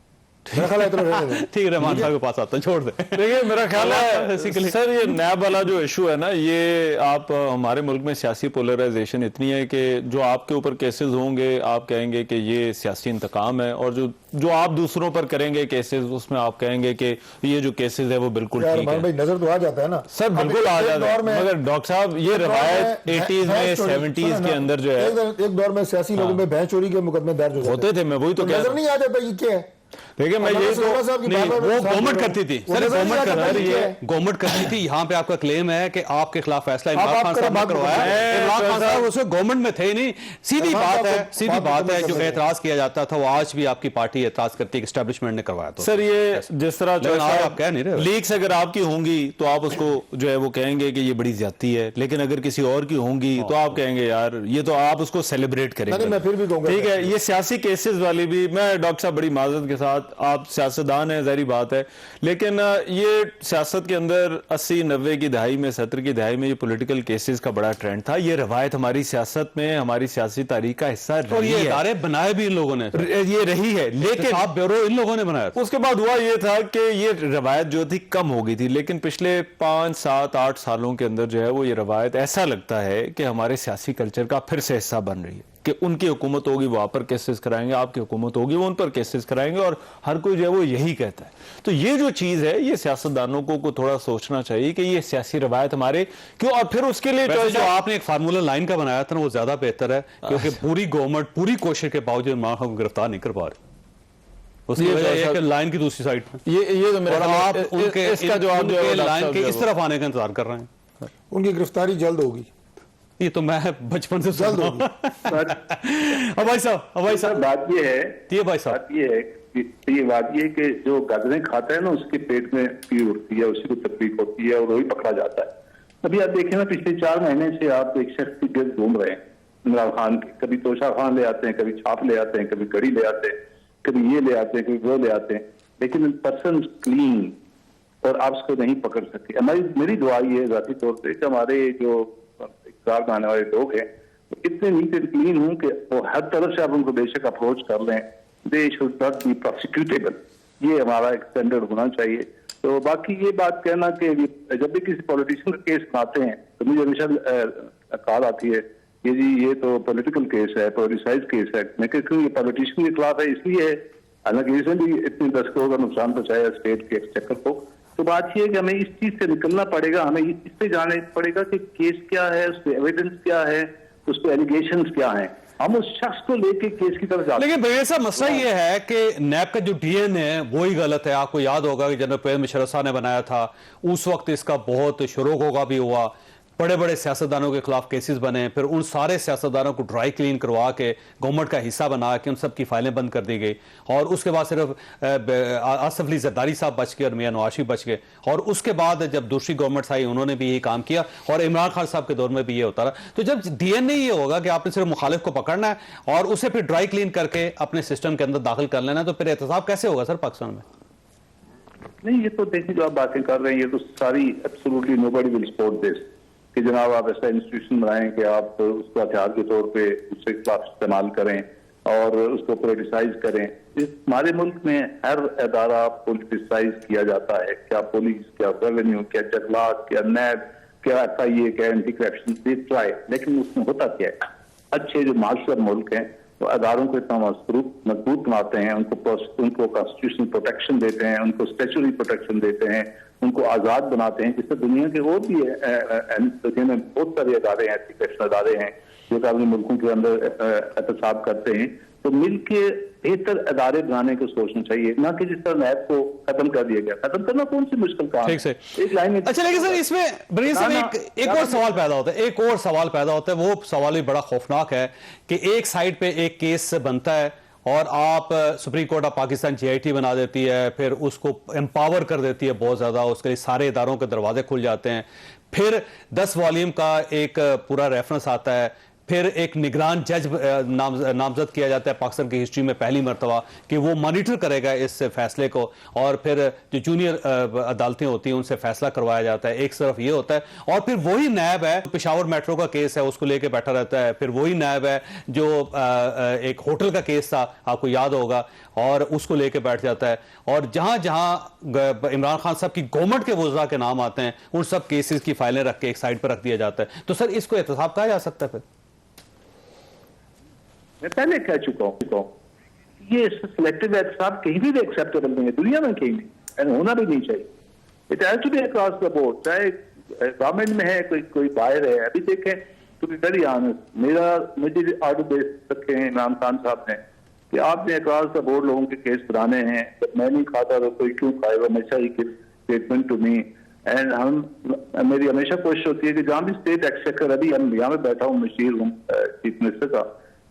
मेरा ख्याल है इतना रहने दें। ठीक है, रहमान साहब के पास आता हूं, छोड़ दे। देखिए मेरा ख्याल है Basically। सर ये नैब वाला जो इशू है ना, ये आप हमारे मुल्क में सियासी पोलराइजेशन इतनी है कि जो आपके ऊपर केसेस होंगे आप कहेंगे कि ये सियासी इंतकाम है, और जो आप दूसरों पर करेंगे केसेस उसमें आप कहेंगे कि ये जो केसेस है वो बिल्कुल यार ठीक मान है। भाई नजर तो आ जाता है ना सर बिल्कुल आ जाता है, मगर डॉक्टर साहब ये रवायत 80s में 70s के अंदर जो है एक दौर में सियासी लोगों में भैंस चोरी के मुकदमे दर्ज हो जाते होते थे, मैं वही तो कह नजर रहा नहीं आ जाता ये क्या है। देखिए मैं यही तो नहीं, वो गवर्नमेंट करती थी सर, गवर्नमेंट कर रही है, है। गवर्नमेंट करती थी। यहाँ पे आपका क्लेम है कि आपके खिलाफ फैसला आप इमरान खान साहब ने बात करवाया। करो। इमरान खान मैं- साहब उसमें गवर्नमेंट में थे ही नहीं। सीधी मैं बात है, आपको- सीधी बात बात है, कर जो सकते हैं। एतराज किया जाता था वो आज भी आपकी पार्टी एतराज करती है कि एस्टेब्लिशमेंट ने करवाया। तो सर ये जिस तरह लेकिन आज आप कह नहीं रहे हो। लीक्स अगर आपकी होंगी तो आप उसको जो है वो कहेंगे कि ये बड़ी ज्यादती है, लेकिन अगर किसी और की होंगी तो आप कहेंगे यार ये तो आप उसको सेलिब्रेट करेंगे। नहीं, मैं फिर भी कहूंगा। ठीक है, ये सियासी केसेस वाली भी, मैं डॉक्टर साहब बड़ी माजरत के साथ, आप सियासतदान है जाहिर बात है, लेकिन ये सियासत के अंदर 80-90 की दहाई में, 70 की दहाई में ये पॉलिटिकल केसेस का बड़ा ट्रेंड था। ये रवायत हमारी सियासत में, हमारी सियासी तारीख का हिस्सा और रही ये है, इदारे बनाए भी इन लोगों ने, ये रही है। लेकिन आप ब्यूरो इन लोगों ने बनाया था। उसके बाद हुआ ये था कि ये रवायत जो थी कम हो गई थी, लेकिन पिछले 5, 7, 8 सालों के अंदर जो है वो ये रवायत ऐसा लगता है कि हमारे सियासी कल्चर का फिर से हिस्सा बन रही है कि उनकी हुकूमत होगी वो आप पर केसेस कराएंगे, आपकी हुकूमत होगी वो उन पर केसेस कराएंगे, और हर कोई जो है वो यही कहता है। तो ये जो चीज है ये सियासतदानों को थोड़ा सोचना चाहिए कि ये सियासी रवायत हमारे क्यों, और फिर उसके लिए वैसे choice जो आपने एक फार्मूला लाइन का बनाया था ना वो ज्यादा बेहतर है, क्योंकि पूरी गवर्नमेंट पूरी कोशिश के बावजूद इमरान खान को गिरफ्तार नहीं कर पा रही। उसकी ये वजह जो यह है सर- कि लाइन की दूसरी साइड पे ये तो मेरा और ख्याल आप है, उनके इसका जवाब जो है वो उनके डॉक्टर लाइन साहब के जो है इस वो- तरफ आने का इंतजार कर रहे हैं। उनकी गिरफ्तारी जल्द होगी, ये तो मैं बचपन से सुन जल्द रहा होगी। हूं। अब भाई साहब बात ये है ये भाई साहब बात ये है ये बात ये है कि जो गाजरें खाता है ना उसके पेट में पीड़ उठती है, उसी को तकलीफ होती है और वही पकड़ा जाता है। अभी आप देखें ना, पिछले 4 महीने से आप एक शख्स की गिरद घूम रहे हैं इमरान खान की। कभी तोशा खान ले आते हैं, कभी छाप ले आते हैं, कभी गड़ी ले आते हैं, कभी ये ले आते हैं, कभी वो ले आते हैं, लेकिन पर्सन क्लीन, और आप उसको नहीं पकड़ सकते। मेरी दुआ ये है जाती तौर पर कि हमारे जो इक़्तिदार में आने वाले लोग हैं इतने नीट एंड क्लीन हों कि वो हर तरफ से आप उनको बेशक अप्रोच कर लें, दे शुड नॉट बी प्रोसिक्यूटेबल। ये हमारा एक स्टैंडर्ड होना चाहिए। तो बाकी ये बात कहना कि जब भी किसी पॉलिटिशियन का केस बनाते हैं तो मुझे हमेशा कॉल आती है ये जी ये तो पॉलिटिकल केस है, पॉलिटिसाइज केस है। मैं कहती हूँ ये पॉलिटिशियन के खिलाफ है इसलिए है, हालांकि इसने भी इतने 10 करोड़ का नुकसान पहुंचाया स्टेट के एक्सचेकर को। तो बात यह है कि हमें इस चीज से निकलना पड़ेगा, हमें इस चीज से जाना पड़ेगा कि केस क्या है, उस पर एविडेंस क्या है, उस पर एलिगेशंस क्या है। हम उस शख्स को लेके केस की तरफ जाते हैं। लेकिन भैया साहब मसला ये है कि नैब का जो डीएनए है वो ही गलत है। आपको याद होगा कि जनरल परवेज मुशर्रफ साहब ने बनाया था, उस वक्त इसका बहुत शोर-गुल भी हुआ, बड़े बड़े सियासतदानों के खिलाफ केसेस बने, फिर उन सारे सियासतदानों को ड्राई क्लीन करवा के गवर्नमेंट का हिस्सा बना के उन सब की फाइलें बंद कर दी गई, और उसके बाद सिर्फ आसिफ अली जरदारी साहब बच गए और मियां नवाज शरीफ बच गए। और उसके बाद जब दूसरी गवर्नमेंट आई उन्होंने भी यही काम किया, और इमरान खान साहब के दौर में भी ये होता रहा। तो जब डीएनए ये होगा कि आपने सिर्फ मुखालिफ को पकड़ना है और उसे फिर ड्राई क्लीन करके अपने सिस्टम के अंदर दाखिल कर लेना है, तो फिर एहतसाब कैसे होगा सर पाकिस्तान में? नहीं, ये तो देखिए जो आप बातें कर रहे हैं ये तो सारी absolutely nobody will support this कि जनाब आप ऐसा इंस्टीट्यूशन बनाएं कि आप उसको हथियार के तौर पे उसके खिलाफ इस्तेमाल करें और उसको पोलिटिसाइज करें। हमारे मुल्क में हर अदारा पोलिटिसाइज किया जाता है, क्या पुलिस, क्या रेवेन्यू, क्या जंगलात, क्या नैब, क्या FIA, क्या एंटी करप्शन, दे ट्राई, लेकिन उसमें होता क्या है? अच्छे जो माशर मुल्क हैं तो अदारों को इतना मजबूत बनाते हैं, उनको कॉन्स्टिट्यूशनल प्रोटेक्शन देते हैं, उनको स्टैच्यूटरी प्रोटेक्शन देते हैं, उनको आजाद बनाते हैं, जिससे दुनिया के और भी दुनिया में बहुत सारे अदारे हैं, एंटी करप्शन अदारे हैं जो कि अपने मुल्कों के अंदर एहतसाब करते हैं। तो मिलके बेहतर अदारे बनाने को सोचना चाहिए, ना कि जिस तरह नैब को खत्म कर दिया गया। खत्म करना कौन सी मुश्किल काम है? ठीक से एक लाइन में अच्छा, लेकिन सर इसमें बरीन साहब एक और सवाल पैदा होता है, एक और सवाल पैदा होता है। वो सवाल भी बड़ा खौफनाक है कि एक साइड पे एक केस बनता है और आप supreme court of Pakistan GIT बना देती है, फिर उसको एम्पावर कर देती है बहुत ज्यादा, उसके लिए सारे इदारों के दरवाजे खुल जाते हैं, फिर 10 वॉल्यूम का एक पूरा रेफरेंस आता है, फिर एक निगरान जज नामजद किया जाता है पाकिस्तान की हिस्ट्री में पहली मरतबा कि वो मॉनिटर करेगा इस फैसले को, और फिर जो जूनियर अदालतें होती हैं उनसे फैसला करवाया जाता है। एक तरफ ये होता है, और फिर वही नायब है, पेशावर मेट्रो का केस है उसको लेके बैठा रहता है, फिर वही नायब है जो एक होटल का केस था, आपको याद होगा, और उसको लेके बैठ जाता है। और जहां जहां इमरान खान साहब की गवर्नमेंट के वज़रा के नाम आते हैं उन सब केसेस की फाइलें रख के एक साइड पर रख दिया जाता है। तो सर इसको एहतसाब कहा जा सकता है? फिर मैं पहले कह चुका हूँ ये सिलेक्टिव एहतसाब कहीं भी एक्सेप्टेबल नहीं है, दुनिया में कहीं नहीं, एंड होना भी नहीं चाहिए। It has to be across the board, चाहे गवर्नमेंट में है कोई बाहर है। अभी देखें, टू बी वेरी ऑनेस्ट, मुझे ऑर्डर दे रखे हैं इमरान खान साहब ने कि आपने अक्रॉस द बोर्ड लोगों के केस बनाने हैं, मैं नहीं खाता तो कोई क्यों खाएगा, हमेशा ही स्टेटमेंट टू मी। एंड मेरी हमेशा कोशिश होती है कि जहां भी स्टेट एक्सचेकर, अभी हम यहाँ पे बैठा हूँ, मशीर हूँ चीफ मिनिस्टर का,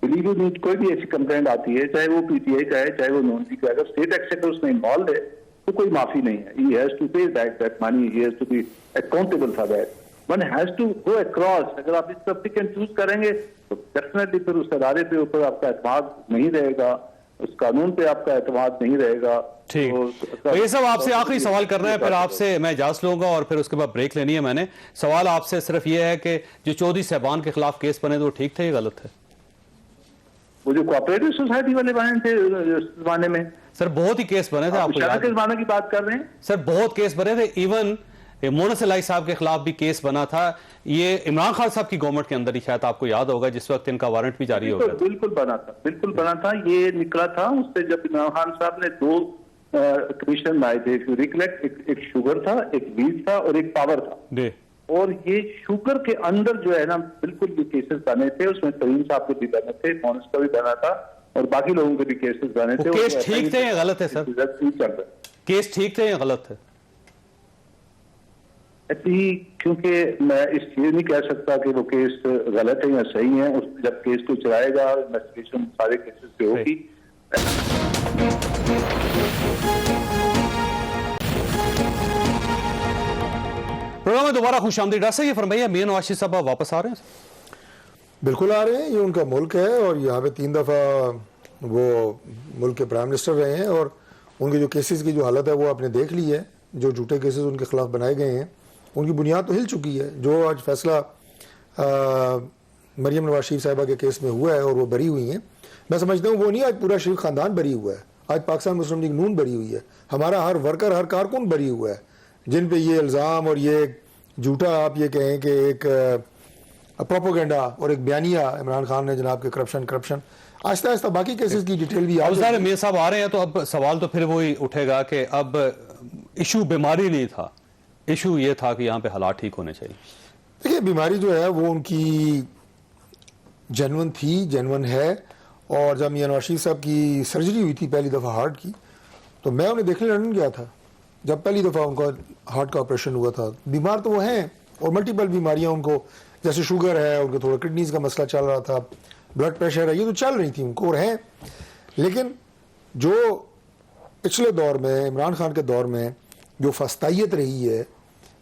बिलीव यू नहीं, कोई भी ऐसी कंप्लेंट आती है, चाहे वो पीटीआई का है चाहे वो नॉन पी का है, अगर स्टेट एक्सचेकर उसमें इन्वॉल्व है तो कोई माफी नहीं है। He has to pay back that money, he has to be accountable for that, one has to go across. अगर आप इस सब्सिक्वेंट चूज करेंगे तो डेफिनेटली फिर उस अदारे पे ऊपर आपका एतमाद नहीं रहेगा, उस कानून पे आपका एतमाद नहीं रहेगा। ठीक, तो ये सब आपसे आखिरी सवाल करना है, फिर आपसे मैं इजाजत लूंगा और फिर उसके बाद ब्रेक लेनी है। मैंने सवाल आपसे सिर्फ ये है कि जो चौधरी साहबान के खिलाफ केस बने थे वो ठीक थे या गलत थे? वो जो कोऑपरेटिव सोसाइटी वाले बने थे उस जमाने में, सर बहुत ही केस बने थे, आपको याद के जमाने की बात कर रहे हैं? सर बहुत केस बने थे, इवन मोनस इलाही साहब के खिलाफ भी केस बना था। ये इमरान खान साहब की गवर्नमेंट के अंदर ही, शायद आपको याद होगा, जिस वक्त इनका वारंट भी जारी हो गया। बिल्कुल बना था, बिल्कुल बना था। ये निकला था उससे जब इमरान खान साहब ने दो कमीशन बनाए थे, रिकलेक्ट, एक शुगर था, एक वीज था और एक पावर था जी। और ये शुगर के अंदर जो है ना बिल्कुल ये केसेस बने थे, उसमें सलीम साहब के भी बने थे, मोनस का भी बना था और बाकी लोगों के भी केसेस बने थे। केस ठीक थे या गलत है सर? केस ठीक थे या गलत थे? क्योंकि मैं इस ये नहीं कह सकता कि वो केस गलत है या सही है। जब केस को चलाएगा, इन्वेस्टिगेशन सारे केसेस पे होगी। प्रोग्राम में दोबारा खुशामदीद। डॉक्टर साहब ये फरमाइए, मियां नवाज शरीफ साहब वापस आ रहे हैं? बिल्कुल आ रहे हैं, ये उनका मुल्क है और यहाँ पे 3 दफ़ा वो मुल्क के प्राइम मिनिस्टर रहे हैं और उनके जो केसेस की जो हालत है वो आपने देख ली है। जो झूठे केसेस उनके खिलाफ बनाए गए हैं उनकी बुनियाद तो हिल चुकी है। जो आज फैसला मरियम नवाज शरीफ साहिबा के केस में हुआ है और वो बरी हुई हैं, मैं समझता हूँ वो नहीं, आज पूरा शरीफ ख़ानदान बरी हुआ है, आज पाकिस्तान मुस्लिम लीग नून बरी हुई है, हमारा हर वर्कर, हर कारकुन बरी हुआ है, जिन पे ये इल्ज़ाम और ये झूठा आप ये कहें कि एक प्रोपोगेंडा और एक बयानिया इमरान खान ने जनाब के करप्शन आहिस्ता आहिस्ता बाकी केसेस की डिटेल भी अब सारे मियां साहब आ रहे हैं तो अब सवाल तो फिर वही उठेगा कि अब इशू बीमारी नहीं था, इशू ये था कि यहाँ पे हालात ठीक होने चाहिए। देखिए बीमारी जो है वो उनकी जेन्युइन थी, जेन्युइन है। और जब मियां नवाज शरीफ साहब की सर्जरी हुई थी पहली दफ़ा हार्ट की, तो मैं उन्हें देखने लंदन गया था जब पहली दफ़ा उनका हार्ट का ऑपरेशन हुआ था। बीमार तो वो हैं और मल्टीपल बीमारियां उनको, जैसे शुगर है, उनको थोड़ा किडनीज का मसला चल रहा था, ब्लड प्रेशर है, ये तो चल रही थी उनको और हैं। लेकिन जो पिछले दौर में, इमरान खान के दौर में जो फस्तायत रही है,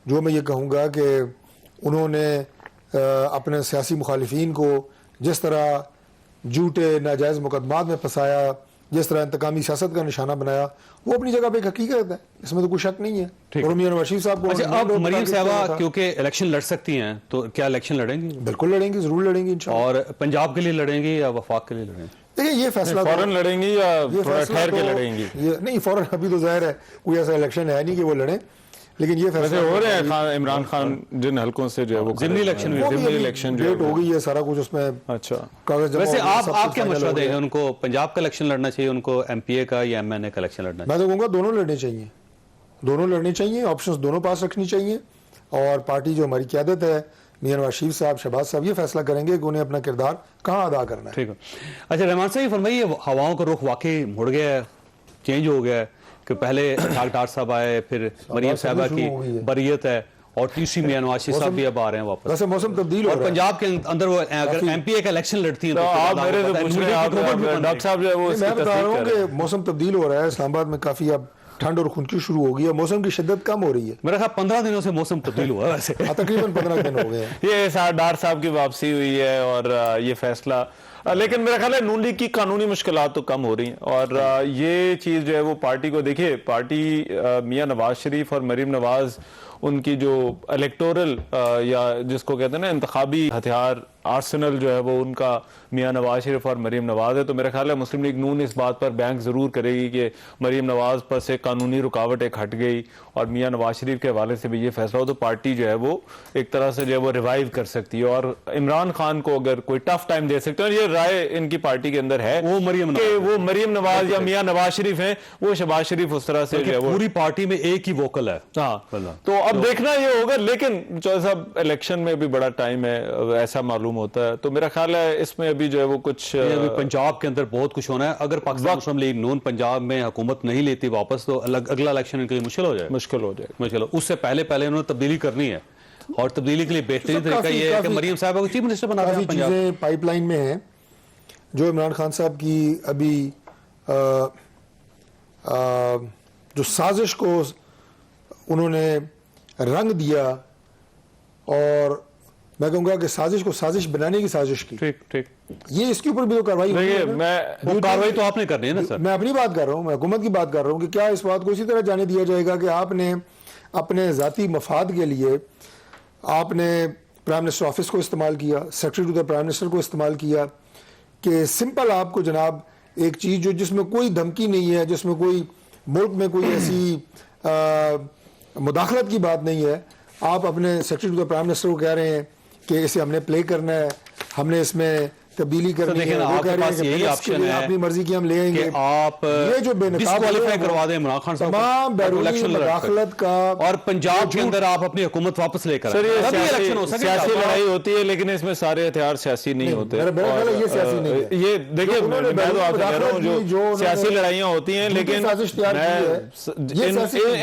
जो मैं ये कहूँगा कि उन्होंने अपने सियासी मुखालिफिन को जिस तरह झूठे नाजायज़ मुकदमात में फंसाया, जिस तरह इंतकामी सियासत का निशाना बनाया, वो अपनी जगह पे एक हकीकत है, इसमें तो कोई शक नहीं है। और मियां नवाज शरीफ साहब को अब मरियम साहबा क्योंकि इलेक्शन लड़ सकती हैं, तो क्या इलेक्शन लड़ेंगी? बिल्कुल लड़ेंगी, जरूर लड़ेंगी इंशाल्लाह। और पंजाब के लिए लड़ेंगी या वफाक के लिए लड़ेंगी? देखिए ये फैसला फौरन लड़ेंगी या थोड़ा ठहर के लड़ेंगी? ये नहीं, फौरन अभी तो जाहिर है कोई ऐसा इलेक्शन है नहीं कि वो लड़े, लेकिन ये फैसला हो रहे हैं इमरान खान जिन हल्कों से जो है वो जिमनी इलेक्शन डेट हो गई है, सारा कुछ उसमें अच्छा कागज। वैसे आप क्या मशवरा देंगे उनको? पंजाब का इलेक्शन लड़ना चाहिए उनको, एमपीए का या एमएनए का इलेक्शन लड़ना? मैं तो कहूँगा दोनों लड़ने चाहिए, दोनों लड़ने चाहिए, ऑप्शंस दोनों पास रखनी चाहिए। और पार्टी जो हमारी क़यादत है, मियां नवाज शरीफ साहब, शहबाज साहब, ये फैसला करेंगे कि उन्हें अपना किरदार कहाँ अदा करना है। ठीक है। अच्छा रहमान साहब फरमाइए, हवाओं का रुख वाकई मुड़ गया है, चेंज हो गया है कि पहले डॉक्टर साहब आए, फिर मरियम साहबा की बरियत है और तीसरी मियां नवाज शरीफ साहब भी अब आ रहे हैं वापस। वैसे मौसम तब्दील हो रहा है। और पंजाब के अंदर वो अगर एमपीए का इलेक्शन लड़ती हैं तो आप मेरे से पूछ रहे हैं, डॉक्टर साहब जो है वो मैं बता रहा हूँ कि मौसम तब्दील हो रहा है। इस्लामाबाद में काफ़ी अब ठंड और खुनकी शुरू हो गई है, मौसम की शिद्दत कम हो रही है। मेरा ख्याल 15 दिनों से मौसम तब्दील हुआ है वैसे। तकरीबन 15 दिन हो गए हैं। ये डार साहब की वापसी हुई है और ये फैसला, लेकिन मेरा ख्याल है नून लीग की कानूनी मुश्किलात तो कम हो रही हैं और ये चीज जो है वो पार्टी को, देखिए पार्टी मियां नवाज शरीफ और मरीम नवाज, उनकी जो इलेक्टोरल या जिसको कहते हैं ना इंतखाबी हथियार आर्सेनल जो है वो उनका मियां नवाज शरीफ और मरीम नवाज है। तो मेरा ख्याल है मुस्लिम लीग नून इस बात पर बैंक जरूर करेगी कि मरीम नवाज पर से कानूनी रुकावट एक हट गई और मियां नवाज शरीफ के हवाले से भी ये फैसला हो तो पार्टी जो है वो एक तरह से जो है वो रिवाइव कर सकती है और इमरान खान को अगर कोई टफ टाइम दे सकते हैं, और ये राय इनकी पार्टी के अंदर है वो मरीम नवाज या मियां नवाज शरीफ है, वो शहबाज शरीफ उस तरह से जो है वो पूरी पार्टी में एक ही वोकल है। हाँ, तो अब देखना ये होगा, लेकिन चौधरी साहब इलेक्शन में भी बड़ा टाइम है, ऐसा मालूम होता है। तो मेरा ख्याल है इसमें अभी जो है वो कुछ अभी पंजाब के अंदर बहुत कुछ होना है। अगर पाकिस्तान मुस्लिम लीग नून पंजाब में हुकूमत नहीं लेती वापस तो अगला इलेक्शन इनके लिए मुश्किल हो जाएगा। उससे पहले उन्होंने तब्दीली करनी है और तब्दीली के लिए बेहतरीन तरीका ये है कि मरीम साहबा को चीफ मिनिस्टर बना दें। चीजें पाइपलाइन में हैं जो इमरान खान साहब की अभी जो साजिश को उन्होंने रंग दिया, और मैं कहूंगा कि साजिश को साजिश बनाने की साजिश की, ठीक ये इसके ऊपर भी तो कार्रवाई कार्रवाई तो आपने करनी है ना सर। मैं अपनी बात कर रहा हूं, मैं हुकूमत की बात कर रहा हूं कि क्या इस बात को इसी तरह जाने दिया जाएगा कि आपने अपने जाती मफाद के लिए आपने प्राइम मिनिस्टर ऑफिस को इस्तेमाल किया, secretary to the prime minister को इस्तेमाल किया, कि सिंपल आपको जनाब एक चीज जो जिसमें कोई धमकी नहीं है, जिसमें कोई मुल्क में कोई ऐसी मुदाखलत की बात नहीं है, आप अपने secretary to the prime minister को कह रहे हैं कि इसे हमने प्ले करना है, हमने इसमें तब्दीली करनी है, वो कह रहे हैं कि यही ऑप्शन है अपनी मर्जी की हम ले आएंगे। आप ये जो डिस्क्वालीफाई करवा दें इमरान खान साहब तमाम बैरूनी मुदाखलत का, और पंजाब के अंदर आप अपनी हुकूमत वापस लेकर सर, ये सियासी लड़ाई होती है, लेकिन इसमें सारे हथियार सियासी नहीं होते। ये सियासी नहीं है। ये देखिए मैं तो आपसे कह रहा हूँ जो सियासी लड़ाइयाँ होती हैं, लेकिन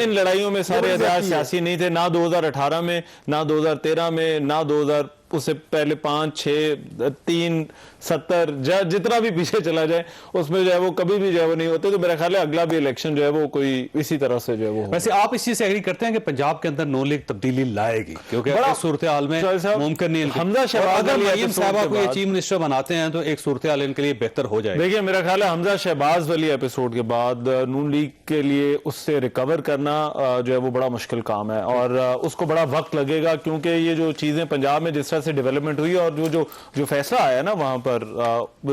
इन लड़ाइयों में सारे हथियार सियासी नहीं थे, ना 2018 में, ना 2013 में, ना 2000 उससे पहले 5, 6, 3, 70 जितना भी पीछे चला जाए उसमें जो है वो कभी भी जो है वो नहीं होते। तो मेरा ख्याल है अगला भी इलेक्शन जो है वो कोई इसी तरह से जो है वो। वैसे आप इस चीज से एग्री करते हैं कि पंजाब के अंदर नून लीग तब्दीली लाएगी, क्योंकि सूरत हाल में मुमकिन नहीं है। हमजा शहबाज अगर मरीम साहबा को ये चीफ मिनिस्टर बनाते हैं तो एक सूरत हाल इनके लिए बेहतर हो जाएगी। देखिए मेरा ख्याल है हमजा शहबाज वाली एपिसोड के बाद नून लीग के लिए उससे रिकवर करना जो है वो बड़ा मुश्किल काम है और उसको बड़ा वक्त लगेगा, क्योंकि ये जो चीजें पंजाब में जिस तरह से डेवलपमेंट हुई और जो फैसला आया ना वहां पर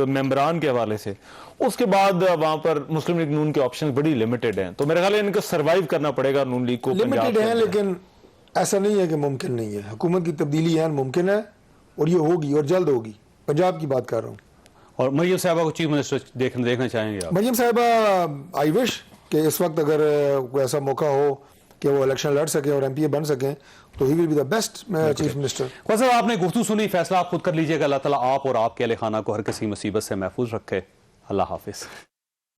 मेंबरान के हवाले से, उसके बाद वहां पर मुस्लिम लीग नून के ऑप्शंस बड़ी लिमिटेड हैं। तो मेरे ख्याल है इनको सर्वाइव करना पड़ेगा नून लीग को। लिमिटेड है, लेकिन ऐसा नहीं है कि मुमकिन नहीं है। हुकूमत की तब्दीली है, मुमकिन है और ये होगी और जल्द होगी। पंजाब की बात कर रहा हूँ। और मरीम साहबा को चीफ मिनिस्टर देखना चाहेंगे आप? मरीम साहबा आई विश कि इस वक्त अगर कोई ऐसा मौका हो कि वो इलेक्शन लड़ सके और एमपीए बन सके तो he will be the best chief minister. Sir आपने गुफ्तगू सुनी, फैसला आप खुद कर लीजिएगा। अल्लाह ताला आप और आपके अहले खाना को हर किसी मुसीबत से महफूज रखे। अल्लाह हाफिज।